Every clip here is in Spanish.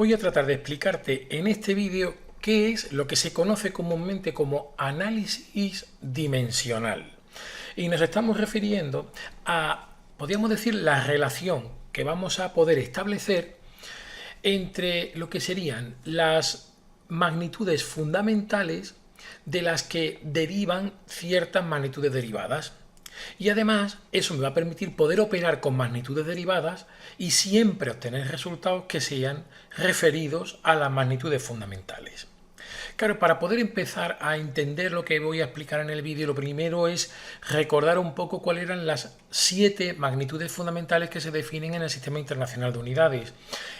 Voy a tratar de explicarte en este vídeo qué es lo que se conoce comúnmente como análisis dimensional. Y nos estamos refiriendo a, podríamos decir, la relación que vamos a poder establecer entre lo que serían las magnitudes fundamentales de las que derivan ciertas magnitudes derivadas. Y además eso me va a permitir poder operar con magnitudes derivadas y siempre obtener resultados que sean referidos a las magnitudes fundamentales. Claro, para poder empezar a entender lo que voy a explicar en el vídeo, lo primero es recordar un poco cuáles eran las 7 magnitudes fundamentales que se definen en el Sistema Internacional de Unidades.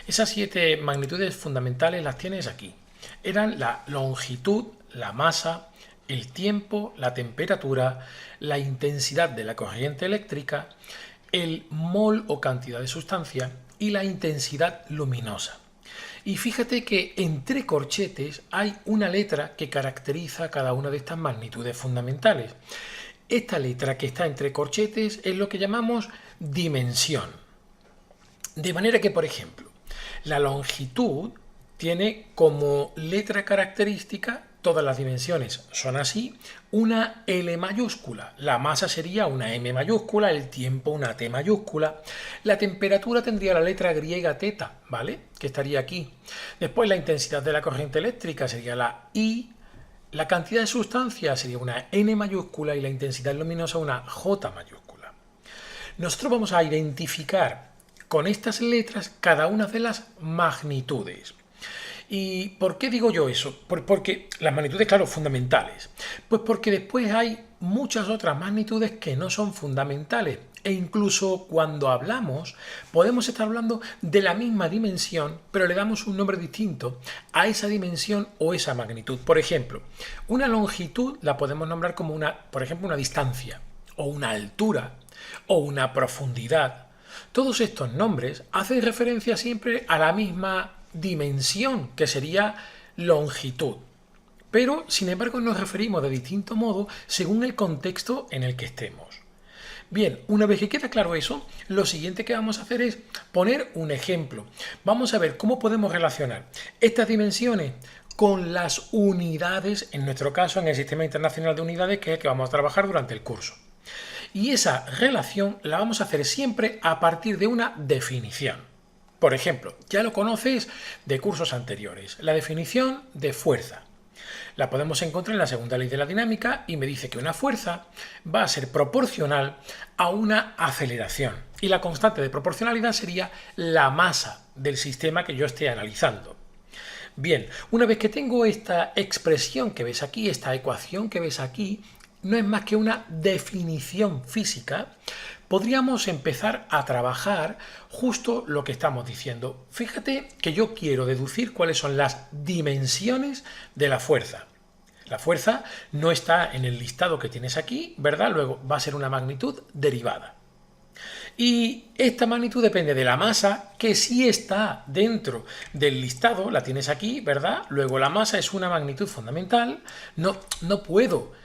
Esas 7 magnitudes fundamentales las tienes aquí. Eran la longitud, la masa, el tiempo, la temperatura, la intensidad de la corriente eléctrica, el mol o cantidad de sustancia y la intensidad luminosa. Y fíjate que entre corchetes hay una letra que caracteriza cada una de estas magnitudes fundamentales. Esta letra que está entre corchetes es lo que llamamos dimensión. De manera que, por ejemplo, la longitud tiene como letra característica, todas las dimensiones son así, una L mayúscula. La masa sería una M mayúscula, el tiempo una T mayúscula. La temperatura tendría la letra griega teta, ¿vale? Que estaría aquí. Después la intensidad de la corriente eléctrica sería la I. La cantidad de sustancia sería una N mayúscula y la intensidad luminosa una J mayúscula. Nosotros vamos a identificar con estas letras cada una de las magnitudes. ¿Y por qué digo yo eso? Porque las magnitudes, claro, fundamentales. Pues porque después hay muchas otras magnitudes que no son fundamentales. E incluso cuando hablamos, podemos estar hablando de la misma dimensión, pero le damos un nombre distinto a esa dimensión o esa magnitud. Por ejemplo, una longitud la podemos nombrar como por ejemplo, una distancia, o una altura, o una profundidad. Todos estos nombres hacen referencia siempre a la misma dimensión, que sería longitud. Pero, sin embargo, nos referimos de distinto modo según el contexto en el que estemos. Bien, una vez que queda claro eso, lo siguiente que vamos a hacer es poner un ejemplo. Vamos a ver cómo podemos relacionar estas dimensiones con las unidades, en nuestro caso en el Sistema Internacional de Unidades, que es el que vamos a trabajar durante el curso. Y esa relación la vamos a hacer siempre a partir de una definición. Por ejemplo, ya lo conoces de cursos anteriores, la definición de fuerza. La podemos encontrar en la segunda ley de la dinámica y me dice que una fuerza va a ser proporcional a una aceleración. Y la constante de proporcionalidad sería la masa del sistema que yo esté analizando. Bien, una vez que tengo esta expresión que ves aquí, esta ecuación que ves aquí, no es más que una definición física, podríamos empezar a trabajar justo lo que estamos diciendo. Fíjate que yo quiero deducir cuáles son las dimensiones de la fuerza. La fuerza no está en el listado que tienes aquí, ¿verdad? Luego va a ser una magnitud derivada. Y esta magnitud depende de la masa, que sí está dentro del listado, la tienes aquí, ¿verdad? Luego la masa es una magnitud fundamental, no puedo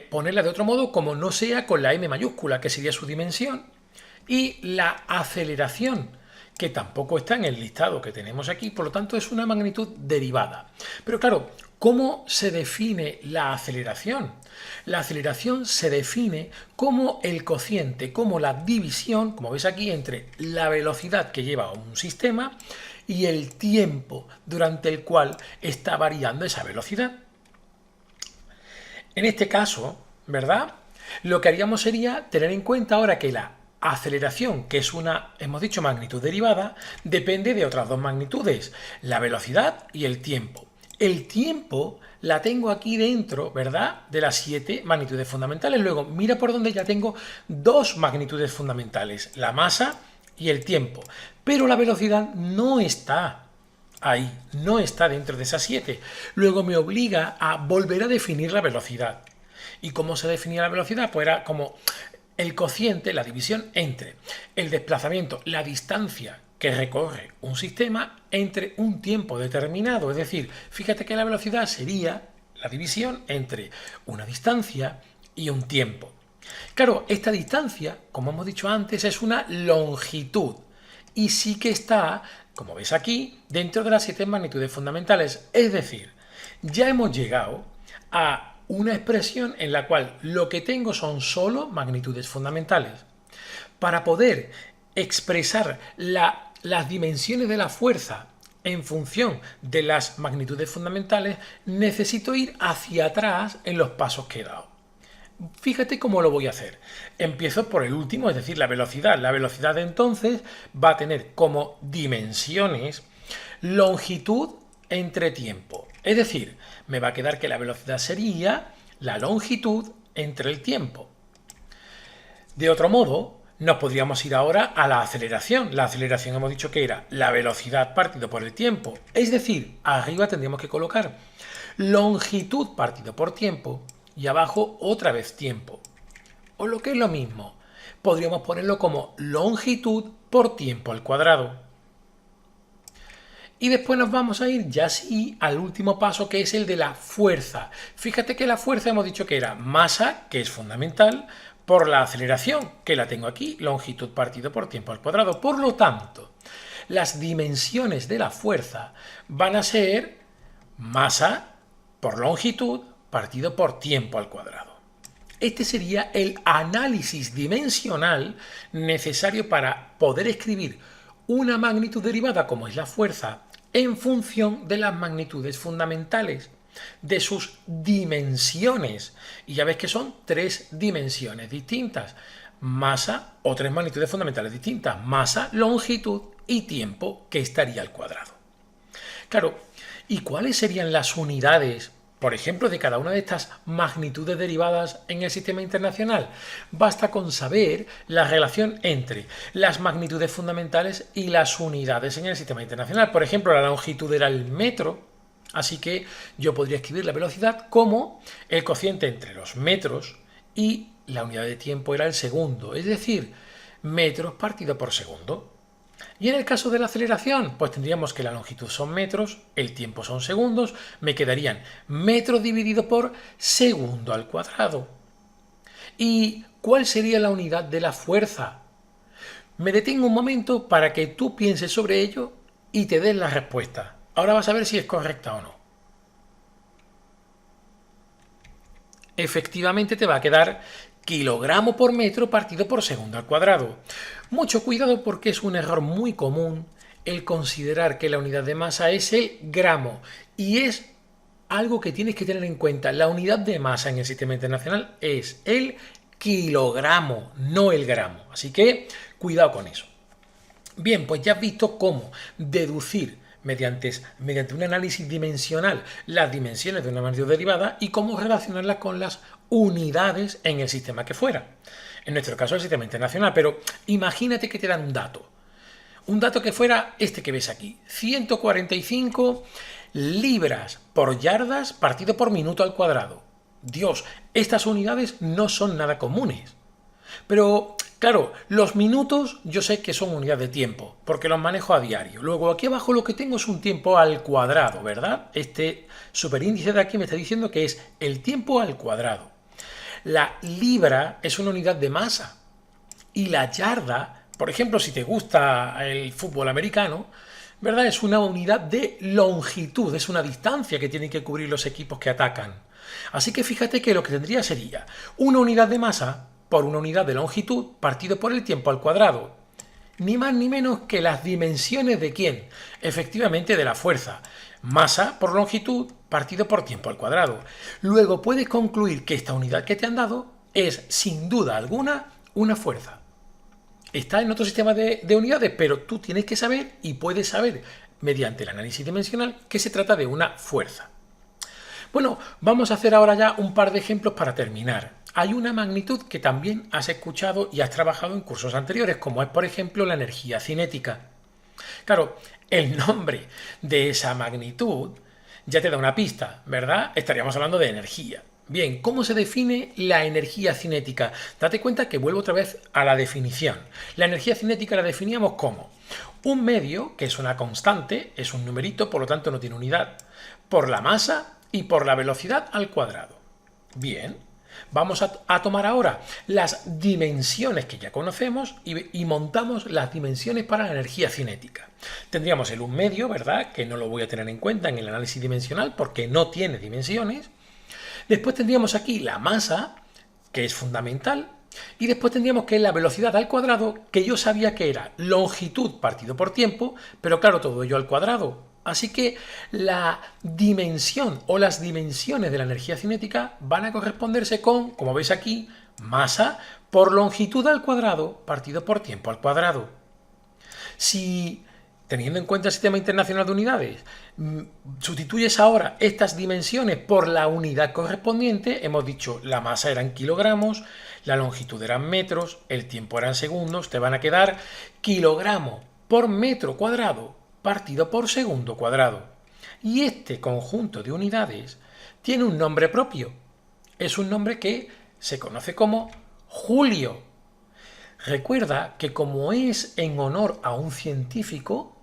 ponerla de otro modo como no sea con la M mayúscula, que sería su dimensión, y la aceleración, que tampoco está en el listado que tenemos aquí, por lo tanto es una magnitud derivada. Pero claro, ¿cómo se define la aceleración? La aceleración se define como el cociente, como la división, como ves aquí, entre la velocidad que lleva un sistema y el tiempo durante el cual está variando esa velocidad. En este caso, ¿verdad? Lo que haríamos sería tener en cuenta ahora que la aceleración, que es una, hemos dicho, magnitud derivada, depende de otras dos magnitudes, la velocidad y el tiempo. El tiempo la tengo aquí dentro, ¿verdad?, de las 7 magnitudes fundamentales. Luego, mira por donde ya tengo 2 magnitudes fundamentales, la masa y el tiempo. Pero la velocidad no está ahí, no está dentro de esas 7. Luego me obliga a volver a definir la velocidad. ¿Y cómo se definía la velocidad? Pues era como el cociente, la división entre el desplazamiento, la distancia que recorre un sistema entre un tiempo determinado. Es decir, fíjate que la velocidad sería la división entre una distancia y un tiempo. Claro, esta distancia, como hemos dicho antes, es una longitud y sí que está como ves aquí, dentro de las 7 magnitudes fundamentales. Es decir, ya hemos llegado a una expresión en la cual lo que tengo son solo magnitudes fundamentales. Para poder expresar las dimensiones de la fuerza en función de las magnitudes fundamentales, necesito ir hacia atrás en los pasos que he dado. Fíjate cómo lo voy a hacer. Empiezo por el último, es decir, la velocidad. La velocidad entonces va a tener como dimensiones longitud entre tiempo. Es decir, me va a quedar que la velocidad sería la longitud entre el tiempo. De otro modo, nos podríamos ir ahora a la aceleración. La aceleración hemos dicho que era la velocidad partido por el tiempo. Es decir, arriba tendríamos que colocar longitud partido por tiempo y abajo otra vez tiempo. O lo que es lo mismo, podríamos ponerlo como longitud por tiempo al cuadrado. Y después nos vamos a ir ya sí al último paso, que es el de la fuerza. Fíjate que la fuerza hemos dicho que era masa, que es fundamental, por la aceleración, que la tengo aquí, longitud partido por tiempo al cuadrado. Por lo tanto, las dimensiones de la fuerza van a ser masa por longitud partido por tiempo al cuadrado. Este sería el análisis dimensional necesario para poder escribir una magnitud derivada, como es la fuerza, en función de las magnitudes fundamentales, de sus dimensiones. Y ya ves que son 3 dimensiones distintas. Masa o 3 magnitudes fundamentales distintas. Masa, longitud y tiempo, que estaría al cuadrado. Claro, ¿y cuáles serían las unidades, por ejemplo, de cada una de estas magnitudes derivadas en el sistema internacional? Basta con saber la relación entre las magnitudes fundamentales y las unidades en el sistema internacional. Por ejemplo, la longitud era el metro, así que yo podría escribir la velocidad como el cociente entre los metros y la unidad de tiempo era el segundo, es decir, metros partido por segundo. Y en el caso de la aceleración, pues tendríamos que la longitud son metros, el tiempo son segundos, me quedarían metros dividido por segundo al cuadrado. ¿Y cuál sería la unidad de la fuerza? Me detengo un momento para que tú pienses sobre ello y te des la respuesta. Ahora vas a ver si es correcta o no. Efectivamente te va a quedar kilogramo por metro partido por segundo al cuadrado. Mucho cuidado porque es un error muy común el considerar que la unidad de masa es el gramo, y es algo que tienes que tener en cuenta. La unidad de masa en el sistema internacional es el kilogramo, no el gramo. Así que cuidado con eso. Bien, pues ya has visto cómo deducir mediante un análisis dimensional las dimensiones de una magnitud derivada y cómo relacionarlas con las unidades en el sistema que fuera. En nuestro caso el sistema internacional, pero imagínate que te dan un dato. Un dato que fuera este que ves aquí, 145 libras por yardas partido por minuto al cuadrado. Dios, estas unidades no son nada comunes. Pero, claro, los minutos yo sé que son unidad de tiempo, porque los manejo a diario. Luego, aquí abajo lo que tengo es un tiempo al cuadrado, ¿verdad? Este superíndice de aquí me está diciendo que es el tiempo al cuadrado. La libra es una unidad de masa. Y la yarda, por ejemplo, si te gusta el fútbol americano, ¿verdad? Es una unidad de longitud, es una distancia que tienen que cubrir los equipos que atacan. Así que fíjate que lo que tendría sería una unidad de masa por una unidad de longitud partido por el tiempo al cuadrado. Ni más ni menos que las dimensiones de ¿quién? Efectivamente de la fuerza. Masa por longitud partido por tiempo al cuadrado. Luego puedes concluir que esta unidad que te han dado es sin duda alguna una fuerza. Está en otro sistema de unidades, pero tú tienes que saber y puedes saber mediante el análisis dimensional que se trata de una fuerza. Bueno, vamos a hacer ahora ya un par de ejemplos para terminar. Hay una magnitud que también has escuchado y has trabajado en cursos anteriores, como es por ejemplo la energía cinética. Claro, el nombre de esa magnitud ya te da una pista, ¿verdad? Estaríamos hablando de energía. Bien, ¿cómo se define la energía cinética? Date cuenta que vuelvo otra vez a la definición. La energía cinética la definíamos como un medio, que es una constante, es un numerito, por lo tanto no tiene unidad, por la masa y por la velocidad al cuadrado. Bien, Vamos a tomar ahora las dimensiones que ya conocemos y montamos las dimensiones para la energía cinética. Tendríamos el 1/2, ¿verdad? Que no lo voy a tener en cuenta en el análisis dimensional porque no tiene dimensiones. Después tendríamos aquí la masa, que es fundamental. Y después tendríamos que la velocidad al cuadrado, que yo sabía que era longitud partido por tiempo, pero claro, todo ello al cuadrado. Así que la dimensión o las dimensiones de la energía cinética van a corresponderse con, como veis aquí, masa por longitud al cuadrado partido por tiempo al cuadrado. Si, teniendo en cuenta el Sistema Internacional de Unidades, sustituyes ahora estas dimensiones por la unidad correspondiente, hemos dicho la masa era en kilogramos, la longitud era en metros, el tiempo era en segundos, te van a quedar kilogramo por metro cuadrado partido por segundo cuadrado. Y este conjunto de unidades tiene un nombre propio. Es un nombre que se conoce como julio. Recuerda que como es en honor a un científico,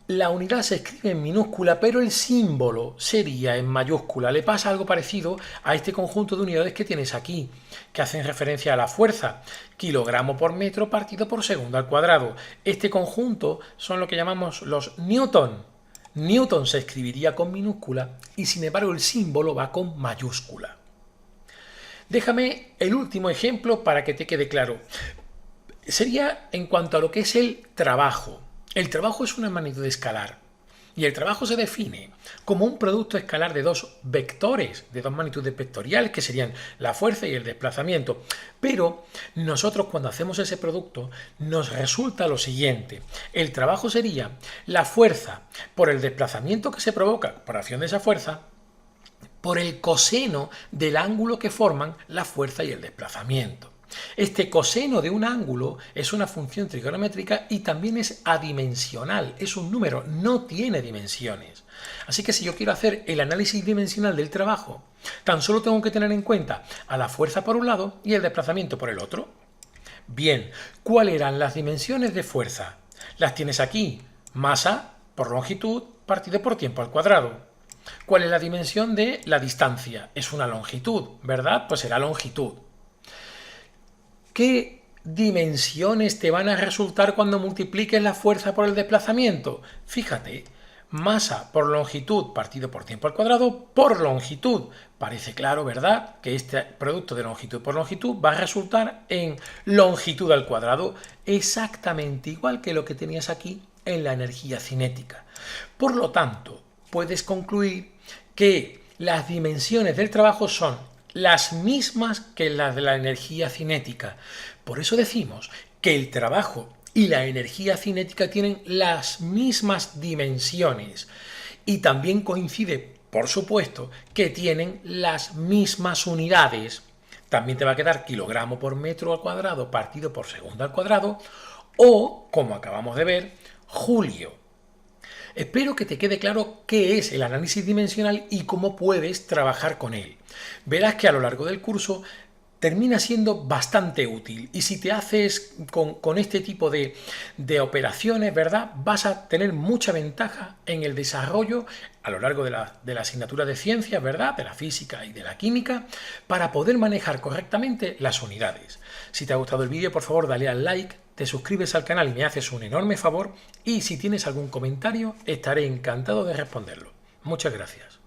la unidad se escribe en minúscula, pero el símbolo sería en mayúscula. Le pasa algo parecido a este conjunto de unidades que tienes aquí, que hacen referencia a la fuerza. Kilogramo por metro partido por segundo al cuadrado. Este conjunto son lo que llamamos los newton. Newton se escribiría con minúscula y sin embargo el símbolo va con mayúscula. Déjame el último ejemplo para que te quede claro. Sería en cuanto a lo que es el trabajo. El trabajo es una magnitud escalar y el trabajo se define como un producto escalar de dos vectores, de dos magnitudes vectoriales que serían la fuerza y el desplazamiento. Pero nosotros cuando hacemos ese producto nos resulta lo siguiente. El trabajo sería la fuerza por el desplazamiento que se provoca por acción de esa fuerza por el coseno del ángulo que forman la fuerza y el desplazamiento. Este coseno de un ángulo es una función trigonométrica y también es adimensional, es un número, no tiene dimensiones. Así que si yo quiero hacer el análisis dimensional del trabajo, tan solo tengo que tener en cuenta a la fuerza por un lado y el desplazamiento por el otro. Bien, ¿cuáles eran las dimensiones de fuerza? Las tienes aquí, masa por longitud partido por tiempo al cuadrado. ¿Cuál es la dimensión de la distancia? Es una longitud, ¿verdad? Pues será longitud. ¿Qué dimensiones te van a resultar cuando multipliques la fuerza por el desplazamiento? Fíjate, masa por longitud partido por tiempo al cuadrado por longitud. Parece claro, ¿verdad?, que este producto de longitud por longitud va a resultar en longitud al cuadrado, exactamente igual que lo que tenías aquí en la energía cinética. Por lo tanto, puedes concluir que las dimensiones del trabajo son las mismas que las de la energía cinética. Por eso decimos que el trabajo y la energía cinética tienen las mismas dimensiones. Y también coincide, por supuesto, que tienen las mismas unidades. También te va a quedar kilogramo por metro al cuadrado partido por segundo al cuadrado o, como acabamos de ver, julio. Espero que te quede claro qué es el análisis dimensional y cómo puedes trabajar con él. Verás que a lo largo del curso termina siendo bastante útil y si te haces con este tipo de operaciones, ¿verdad?, vas a tener mucha ventaja en el desarrollo a lo largo de la asignatura de ciencias, ¿verdad?, de la física y de la química, para poder manejar correctamente las unidades. Si te ha gustado el vídeo, por favor, dale al like, te suscribes al canal y me haces un enorme favor, y si tienes algún comentario, estaré encantado de responderlo. Muchas gracias.